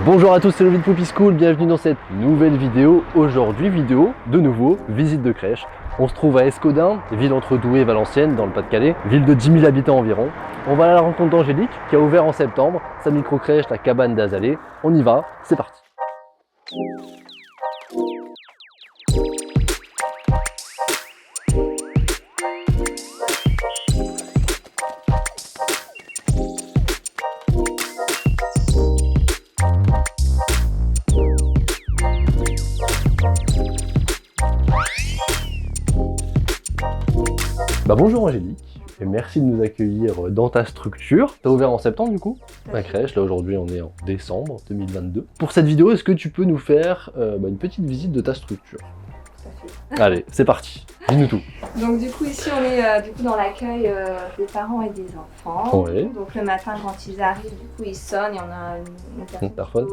Bonjour à tous, c'est Lovi de Poupy School, bienvenue dans cette nouvelle vidéo. Aujourd'hui, vidéo de nouveau, visite de crèche. On se trouve à Escaudin, ville entre Douai et Valenciennes, dans le Pas-de-Calais, ville de 10 000 habitants environ. On va à la rencontre d'Angélique, qui a ouvert en septembre sa micro-crèche, la cabane d'Azalée. On y va, c'est parti. Bonjour Angélique, et merci de nous accueillir dans ta structure. Tu as ouvert en septembre du coup, la crèche, là aujourd'hui on est en décembre 2022. Pour cette vidéo, est-ce que tu peux nous faire une petite visite de ta structure? Allez, c'est parti, dis-nous tout. Donc du coup ici on est dans l'accueil des parents et des enfants. Oui. Donc le matin quand ils arrivent, du coup ils sonnent et on a une personne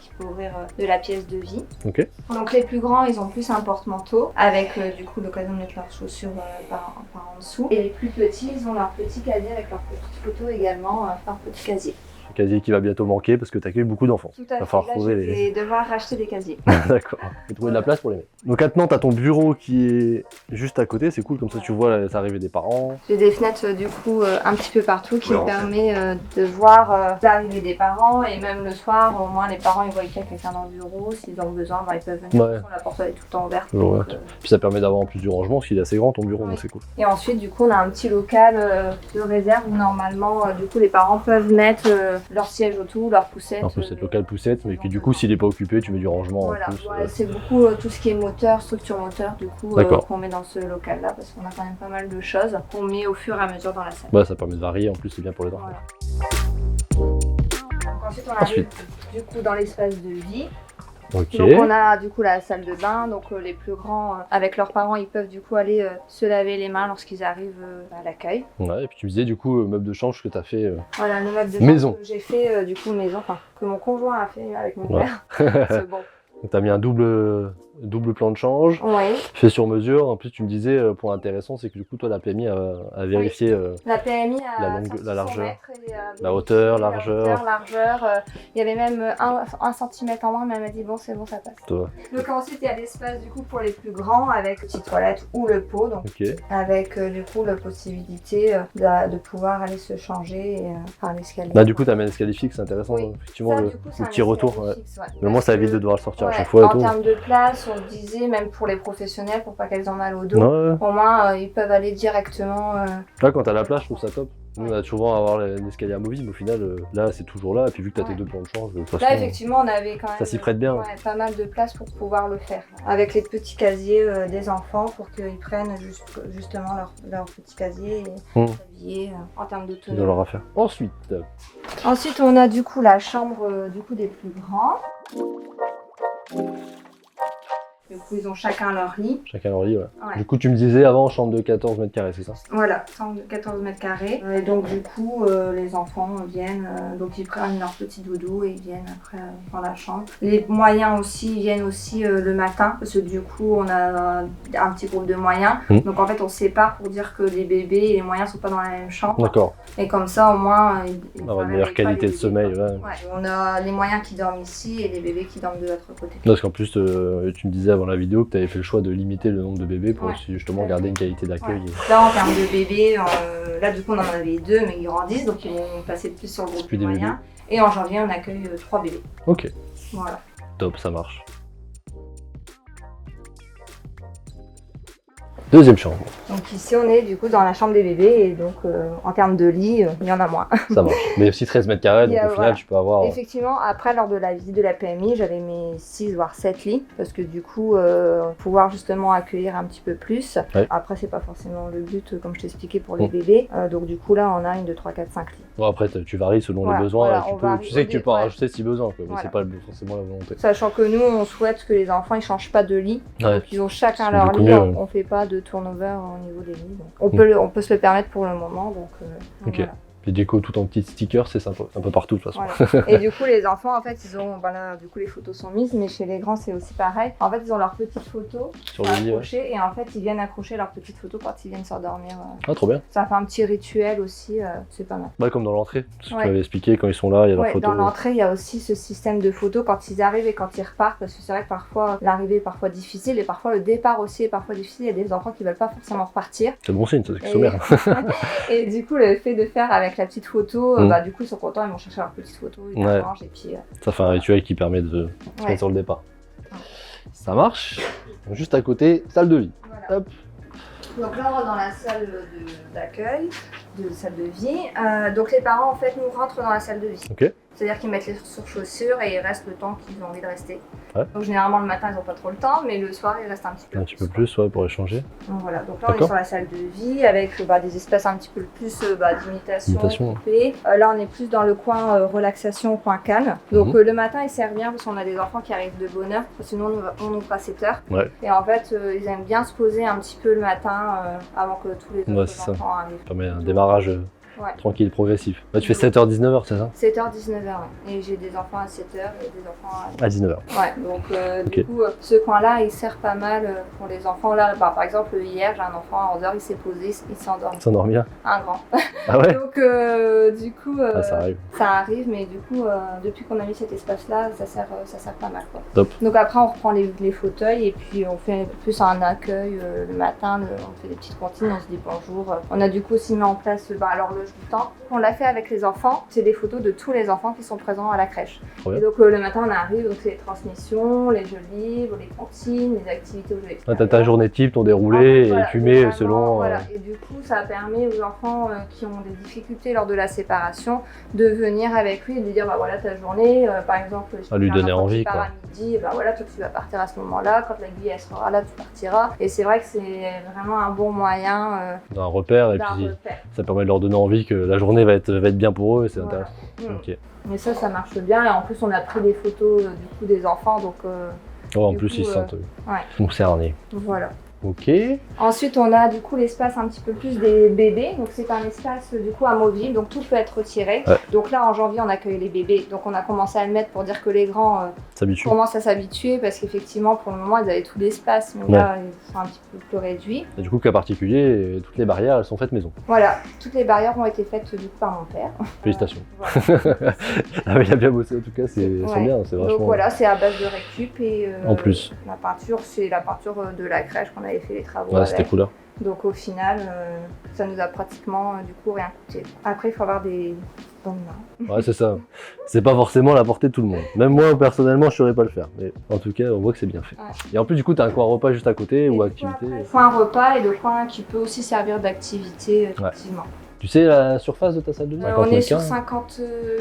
qui peut ouvrir de la pièce de vie. Ok. Donc les plus grands ils ont plus un porte-manteau avec du coup l'occasion de mettre leurs chaussures par en dessous. Et les plus petits ils ont leur petit casier avec leur petite photo également, leur petit casier. Un casier qui va bientôt manquer parce que tu accueilles beaucoup d'enfants. Tout à fait, là je vais devoir racheter des casiers. D'accord, et trouver de la place pour les mettre. Donc maintenant tu as ton bureau qui est juste à côté, c'est cool, comme ça tu vois l'arrivée des parents. J'ai des fenêtres du coup un petit peu partout qui me permet de voir l'arrivée des parents et même le soir au moins les parents ils voient qu'il y a quelqu'un dans le bureau, s'ils ont besoin ils peuvent venir, la porte est tout le temps ouverte. Donc, puis ça permet d'avoir en plus du rangement parce qu'il est assez grand ton bureau, donc c'est cool. Et ensuite du coup on a un petit local de réserve où normalement du coup les parents peuvent mettre leur siège autour, leur poussette. Un peu cette local poussette, mais qui du coup s'il n'est pas occupé tu mets du rangement en plus. Voilà, c'est beaucoup tout ce qui est moteur, structure moteur du coup qu'on met dans ce local là parce qu'on a quand même pas mal de choses qu'on met au fur et à mesure dans la salle. Ouais, ça permet de varier, en plus c'est bien pour les enfants. Voilà. Donc ensuite on arrive du coup dans l'espace de vie. Okay. Donc on a du coup la salle de bain, donc les plus grands avec leurs parents ils peuvent du coup aller se laver les mains lorsqu'ils arrivent à l'accueil. Ouais, et puis tu me disais du coup meuble de chambre que tu as fait voilà, le meuble de maison. Chambre que j'ai fait du coup maison, enfin que mon conjoint a fait avec mon père. C'est bon. Donc tu as mis un double plan de change, fait sur mesure. En plus tu me disais, point intéressant, c'est que du coup toi la PMI a vérifié la PMI la largeur, et, la hauteur, largeur. Il y avait même un centimètre en moins, mais elle m'a dit bon c'est bon ça passe. Toi. Donc ensuite il y a l'espace du coup pour les plus grands avec petite toilette ou le pot, donc avec du coup la possibilité de pouvoir aller se changer par l'escalier. Là du coup tu as mis un escalier fixe, c'est intéressant, effectivement le petit retour. Mais moi ça évite de devoir le sortir à chaque fois. En termes de place, on disait même pour les professionnels, pour pas qu'elles en mal au dos, au moins ils peuvent aller directement. Là quand t'as la place, je trouve ça top. Nous on a souvent à avoir l'escalier amovible, mais au final là c'est toujours là, et puis vu que t'as tes deux plans de change, de toute façon, là effectivement on avait quand même ça s'y prête bien. Pas mal de place pour pouvoir le faire. Avec les petits casiers des enfants pour qu'ils prennent justement leur petit casier et s'habiller en termes d'autonomie. De leur affaire. Ensuite on a du coup la chambre du coup des plus grands. Du coup, ils ont chacun leur lit. Chacun leur lit, ouais. Du coup, tu me disais avant, chambre de 14 mètres carrés, c'est ça? Voilà, chambre de 14 mètres carrés. Et donc, du coup, les enfants viennent, donc ils prennent leur petit doudou et ils viennent après dans la chambre. Les moyens aussi, ils viennent aussi le matin, parce que du coup, on a un petit groupe de moyens. Donc, en fait, on sépare pour dire que les bébés et les moyens sont pas dans la même chambre. D'accord. Et comme ça, au moins, on va avoir une meilleure qualité de sommeil. On a les moyens qui dorment ici et les bébés qui dorment de l'autre côté. Parce qu'en plus, tu me disais avant la vidéo que tu avais fait le choix de limiter le nombre de bébés pour justement garder une qualité d'accueil. Là, en termes de bébés, là du coup on en avait 2 mais ils grandissent donc ils vont passer plus sur le groupe moyen. Et en janvier on accueille 3 bébés. Ok. Voilà. Top, ça marche. Deuxième chambre. Donc ici on est du coup dans la chambre des bébés et donc en termes de lit, il y en a moins. Ça marche. Mais aussi 13 mètres carrés, donc au final tu peux avoir... Effectivement, après lors de la visite de la PMI, j'avais mis 6 voire 7 lits parce que du coup, pouvoir justement accueillir un petit peu plus. Après c'est pas forcément le but comme je t'expliquais pour les bébés. Donc du coup là on a une, 2, 3, 4, 5 lits. Bon après tu varies selon les besoins, tu sais que tu peux en rajouter si besoin, mais c'est pas forcément la volonté. Sachant que nous on souhaite que les enfants ils changent pas de lit, donc ils ont chacun leur lit, on fait pas de turnover au niveau des lits. Donc on peut se le permettre pour le moment. Donc, ok. Les décos tout en petits stickers, c'est sympa, un peu partout de toute façon. Voilà. Et du coup, les enfants, en fait, ils ont, voilà, du coup, les photos sont mises, mais chez les grands, c'est aussi pareil. En fait, ils ont leurs petites photos Sur le lit, accrochées, et en fait, ils viennent accrocher leurs petites photos quand ils viennent s'endormir. Ah, trop bien. Ça fait un petit rituel aussi, c'est pas mal. Ouais, comme dans l'entrée, ce que Ouais. tu avais expliqué, quand ils sont là, il y a leurs Ouais, photos. dans l'entrée, il y a aussi ce système de photos quand ils arrivent et quand ils repartent, parce que c'est vrai que parfois, l'arrivée est parfois difficile, et parfois, le départ aussi est parfois difficile. Il y a des enfants qui veulent pas forcément repartir. C'est bon signe, ça, c'est qu'ils sont bien. Et du coup, le fait de faire avec la petite photo, Mm. bah, du coup, ils sont contents, ils vont chercher leur petite photo, ils Ouais. la mangent, et puis... Ça fait un rituel qui permet de se mettre sur le départ. Ça marche. Juste à côté, salle de vie. Voilà. Hop. Donc là, on rentre dans la salle d'accueil, de salle de vie. Donc les parents, en fait, nous rentrent dans la salle de vie. Ok. C'est-à-dire qu'ils mettent les surchaussures et ils restent le temps qu'ils ont envie de rester. Ouais. Donc généralement, le matin, ils n'ont pas trop le temps, mais le soir, ils restent un petit peu Un petit peu plus, ouais, pour échanger. Donc voilà, donc là, on est D'accord. sur la salle de vie avec des espaces un petit peu plus d'imitation, Imitation. coupés. Là, on est plus dans le coin relaxation, coin calme. Donc Mhm. le matin, il sert bien parce qu'on a des enfants qui arrivent de bonne heure, sinon on ouvre à 7 heures. Ouais. Et en fait, ils aiment bien se poser un petit peu le matin avant que tous les Ouais, autres c'est ça. enfants arrivent. Ça permet un démarrage Ouais. tranquille, progressif. Là, tu fais 7h, 19h, c'est ça? 7h, 19h, ouais. Et j'ai des enfants à 7h et des enfants à... À 19h. Ouais, donc Ok. du coup, ce coin-là, il sert pas mal pour les enfants. Là, par exemple, hier, j'ai un enfant à 11h, il s'est posé, il s'est endormi. S'endormir. Un grand. Ah ouais? Donc, du coup, Ah, ça arrive. ça arrive, mais du coup, depuis qu'on a mis cet espace-là, ça sert pas mal, quoi. Top. Donc après, on reprend les fauteuils et puis on fait plus un accueil le matin. On fait des petites comptines, on se dit bonjour. On a du coup aussi mis en place l'horloge du temps. On l'a fait avec les enfants. C'est des photos de tous les enfants qui sont présents à la crèche. Trop bien. Et donc le matin, on arrive, donc c'est les transmissions, les jeux livres, les comptines, les activités au jeu Ah, extérieur. t'as ta journée type, ton déroulé, Voilà, et tu mets vraiment, selon. Voilà. Et du coup, ça permet aux enfants qui ont des difficultés lors de la séparation de venir avec lui et de lui dire bah voilà ta journée, par exemple, À lui j'ai un donner enfant qui envie, part quoi. à midi, bah voilà, toi tu vas partir à ce moment-là, quand l'aiguille elle sera là, tu partiras. Et c'est vrai que c'est vraiment un bon moyen D'un repère, et d'un puis repère. ça permet de leur donner envie que la journée va être bien pour eux, et c'est Voilà. intéressant. Mm. Ok. Et ça marche bien. Et en plus, on a pris des photos du coup des enfants, donc Oh, en Du plus, coup, ils se sentent ouais. concernés. voilà. Ok. Ensuite, on a du coup l'espace un petit peu plus des bébés. Donc, c'est un espace du coup amovible, donc tout peut être retiré. Ouais. Donc là, en janvier, on accueille les bébés. Donc, on a commencé à le mettre pour dire que les grands S'habitue. commencent à s'habituer parce qu'effectivement, pour le moment, ils avaient tout l'espace, mais là, ils sont un petit peu plus réduits. Et du coup, cas particulier, toutes les barrières, elles sont faites maison. Voilà, toutes les barrières ont été faites du coup par mon père. Félicitations. Voilà. Ah, mais il a bien bossé en tout cas, elles sont Ouais. bien, c'est vachement. Donc voilà, c'est à base de récup et En plus. la peinture, c'est la peinture de la crèche qu'on avait fait les travaux Ouais, avec. c'était cool. Donc au final, ça nous a pratiquement du coup rien coûté. Après, il faut avoir des bonnes mains. Ouais, c'est ça. C'est pas forcément à la portée de tout le monde. Même moi, personnellement, je saurais pas le faire. Mais en tout cas, on voit que c'est bien fait. Ouais. Et en plus, du coup, t'as un coin repas juste à côté Et ou du coup, activité. après, coin repas et le coin qui peut aussi servir d'activité, effectivement. Tu sais la surface de ta salle de vie? 50 On est mètres sur carrés 50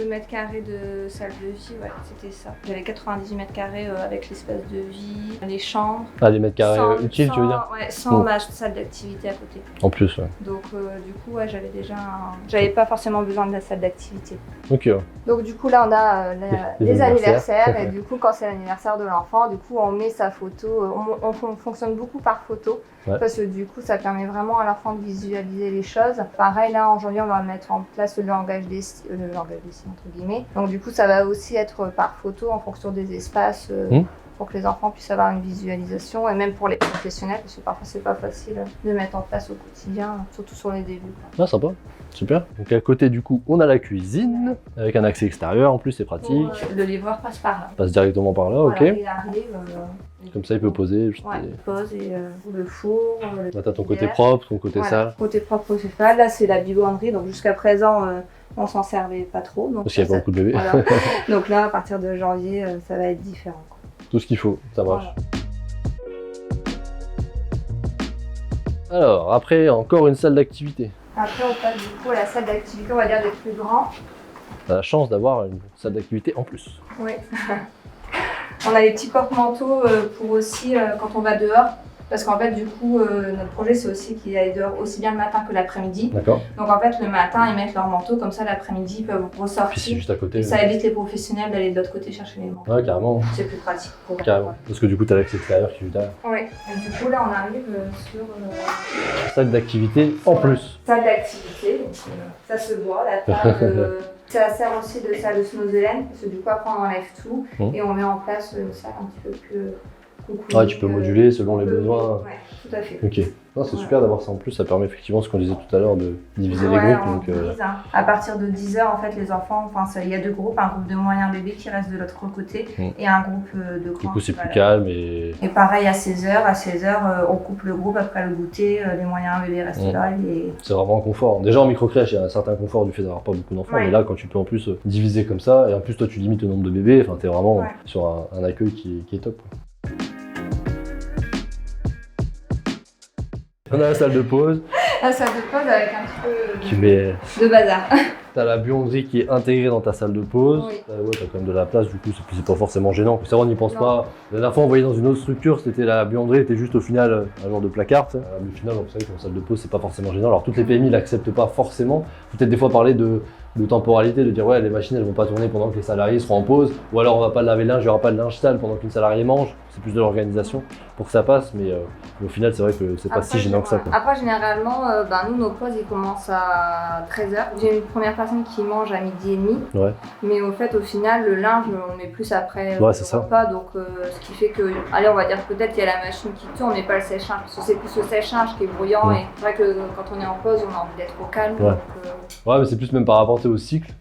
mètres carrés de salle de vie, ouais, c'était ça. J'avais 98 mètres carrés avec l'espace de vie, les chambres. Ah, des mètres carrés utiles, tu veux dire? Ouais, sans Mm. ma salle d'activité à côté. En plus, ouais. Donc du coup, ouais, j'avais déjà j'avais pas forcément besoin de la salle d'activité. Ok, ouais. Donc du coup là on a Les les anniversaires. anniversaires et du coup quand c'est l'anniversaire de l'enfant, du coup on met sa photo, on fonctionne beaucoup par photo Ouais. parce que du coup ça permet vraiment à l'enfant de visualiser les choses. Pareil là en janvier on va mettre en place le langage des signes entre guillemets. Donc du coup ça va aussi être par photo en fonction des espaces. Pour que les enfants puissent avoir une visualisation et même pour les professionnels parce que parfois c'est pas facile de mettre en place au quotidien, surtout sur les débuts, quoi. Ah, sympa. Super. Donc à côté, du coup, on a la cuisine avec un accès extérieur. En plus, c'est pratique. Le livreur passe par là. On passe directement par là, Voilà, ok. il arrive. Comme ça, il peut poser. Juste Ouais, il pose et le four. Là, t'as ton côté propre, ton côté Voilà, sale. côté propre, côté sale. Là, c'est la biberonnerie. Donc jusqu'à présent, on s'en servait pas trop. Donc, Parce qu'il n'y a pas beaucoup de bébés. Voilà. Donc là, à partir de janvier, ça va être différent, quoi. Tout ce qu'il faut, ça marche. Voilà. Alors, après, encore une salle d'activité. Après, on passe du coup à la salle d'activité, on va dire des plus grands. T'as la chance d'avoir une salle d'activité en plus. Oui. On a les petits porte-manteaux pour aussi quand on va dehors. Parce qu'en fait, du coup, notre projet, c'est aussi qu'ils aillent dehors aussi bien le matin que l'après-midi. D'accord. Donc en fait, le matin, ils mettent leur manteau, comme ça, l'après-midi, ils peuvent Puis ressortir. c'est juste à côté. Et ça évite les professionnels d'aller de l'autre côté chercher les manteaux. Ouais, carrément. C'est plus pratique pour eux. Carrément. Parce que du coup, t'as l'accès extérieur qui est derrière. Oui. Et du coup, là, on arrive sur Salle d'activité en plus. salle d'activité. Donc ça se voit, la table. Ça sert aussi de salle de snowzelen, parce que du coup, après, on enlève tout et on met en place une salle un petit peu plus coucou. Ouais, tu peux moduler selon les besoins. Ouais, tout à fait. Ok. Non, c'est super d'avoir ça en plus, ça permet effectivement ce qu'on disait tout à l'heure de diviser les Ouais, groupes. on Donc, divise, hein. À partir de 10h, en fait, les enfants, il y a deux groupes, un groupe de moyens bébés qui reste de l'autre côté et un groupe de grands. du coup, c'est plus voilà. calme et. Et pareil à 16h, on coupe le groupe après le goûter, les moyens bébés restent là. Et... C'est vraiment un confort. Déjà en microcrèche, il y a un certain confort du fait d'avoir pas beaucoup d'enfants, mais là, quand tu peux en plus diviser comme ça, et en plus, toi, tu limites le nombre de bébés, enfin, t'es vraiment sur un accueil qui est top. Quoi. On a la salle de pause. La salle de pause avec un petit peu de bazar. T'as la buanderie qui est intégrée dans ta salle de pause. Oui. Ouais, t'as quand même de la place, du coup, c'est pas forcément gênant. C'est vrai, on n'y pense pas. La dernière fois, on voyait dans une autre structure, c'était la buanderie était juste au final un genre de placard. Mais au final, vous savez qu'en salle de pause, c'est pas forcément gênant. Alors, toutes les PMI l'acceptent pas forcément. Faut peut-être des fois parler de temporalité, de dire ouais, les machines elles vont pas tourner pendant que les salariés seront en pause, ou alors on va pas laver le linge, il n'y aura pas de linge sale pendant qu'une salariée mange. C'est plus de l'organisation pour que ça passe, mais au final, c'est vrai que c'est pas si gênant que ça. Quoi. Après, généralement, nous, nos pauses, ils commencent à 13h. J'ai une première personne qui mange à midi et demi. Ouais. Mais au fait, au final, le linge, on met plus après le repas. Donc, ce qui fait que, allez, on va dire peut-être qu'il y a la machine qui tourne, mais pas le sèche-linge. Parce que c'est plus le sèche-linge qui est bruyant. Et c'est vrai que quand on est en pause, on a envie d'être au calme. Ouais, donc, mais c'est plus même par rapport au cycle.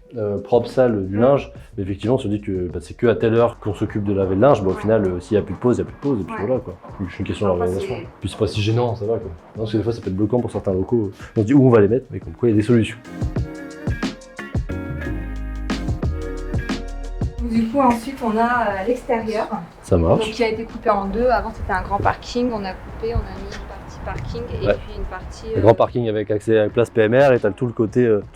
Propre, sale du linge, mais effectivement on se dit que c'est que à telle heure qu'on s'occupe de laver le linge, au final s'il n'y a plus de pause, il n'y a plus de pause, et puis voilà quoi. C'est une question d'organisation. Puis c'est pas si gênant, ça va quoi. Non, parce que des fois ça peut être bloquant pour certains locaux, on se dit où on va les mettre, mais comme quoi il y a des solutions. Du coup ensuite on a l'extérieur. Ça marche. Donc qui a été coupé en deux, avant c'était un grand parking, on a coupé, on a mis une partie parking et puis une partie... Le grand parking avec accès à la place PMR et t'as tout le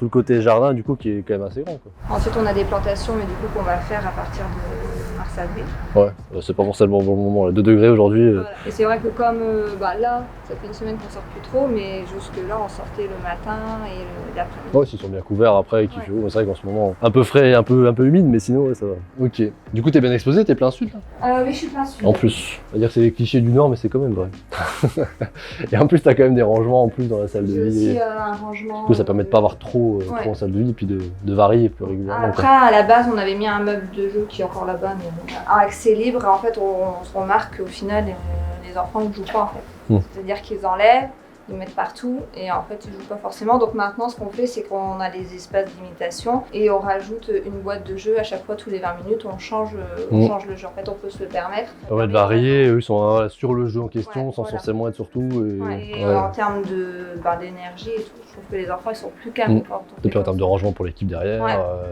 côté jardin du coup qui est quand même assez grand quoi. Ensuite on a des plantations mais du coup qu'on va faire à partir de mars-avril. Ouais, c'est pas forcément bon moment, là. 2 degrés aujourd'hui. Voilà. Et c'est vrai que comme là, ça fait une semaine qu'on sort plus trop, mais jusque là on sortait le matin et l'après-midi. Ouais, s'ils sont bien couverts après, qu'il fait chaud, c'est vrai qu'en ce moment un peu frais et un peu humide, mais sinon ouais, ça va. Ok. Du coup t'es bien exposé, t'es plein sud là? Oui, je suis plein sud. En plus, on va dire que c'est les clichés du Nord, mais c'est quand même vrai. Et en plus, t'as quand même des rangements en plus dans la salle de vie. Aussi un rangement. Du coup, ça permet de pas avoir trop en salle de vie et puis de varier plus régulièrement. Après, à la base, on avait mis un meuble de jeu qui est encore là-bas, mais un accès libre. Et en fait, on se remarque qu'au final, les enfants ne jouent pas en fait. C'est-à-dire qu'ils enlèvent, ils mettent partout et en fait ils jouent pas forcément. Donc maintenant ce qu'on fait c'est qu'on a des espaces d'imitation et on rajoute une boîte de jeu à chaque fois tous les 20 minutes on change le jeu. En fait on peut se le permettre. Ça permet de varier, eux ils sont sur le jeu en question sans forcément être sur tout. Et en termes d'énergie et tout, je trouve que les enfants ils sont plus calmes. Et puis en termes de rangement pour l'équipe derrière,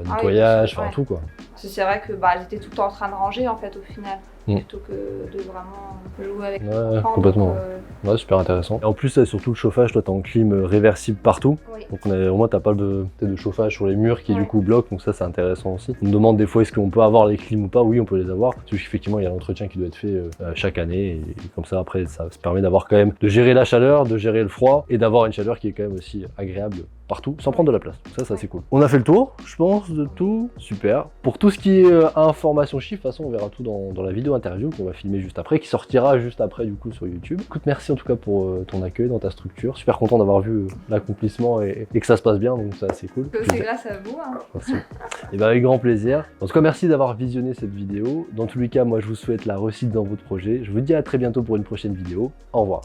nettoyage, enfin tout quoi. C'est vrai que elles étaient tout le temps en train de ranger en fait au final. Plutôt que de vraiment jouer avec les enfants. Complètement. Ouais, super intéressant. Et en plus, surtout le chauffage, toi, t'es en clim réversible partout. Oui. Donc au moins, t'as pas de chauffage sur les murs qui du coup bloquent. Donc ça, c'est intéressant aussi. On me demande des fois est-ce qu'on peut avoir les clims ou pas. Oui, on peut les avoir. Parce qu'effectivement, il y a l'entretien qui doit être fait chaque année. Et comme ça, après, ça se permet d'avoir quand même de gérer la chaleur, de gérer le froid et d'avoir une chaleur qui est quand même aussi agréable partout, sans prendre de la place. Donc ça c'est cool. On a fait le tour, je pense, de tout. Super. Pour tout ce qui est information chiffre, de toute façon, on verra tout dans la vidéo interview qu'on va filmer juste après, qui sortira juste après du coup sur YouTube. Écoute, merci en tout cas pour ton accueil dans ta structure. Super content d'avoir vu l'accomplissement et que ça se passe bien, donc ça c'est cool. C'est grâce à vous. Hein. Merci. Et bien avec grand plaisir. En tout cas, merci d'avoir visionné cette vidéo. Dans tous les cas, moi je vous souhaite la réussite dans votre projet. Je vous dis à très bientôt pour une prochaine vidéo. Au revoir.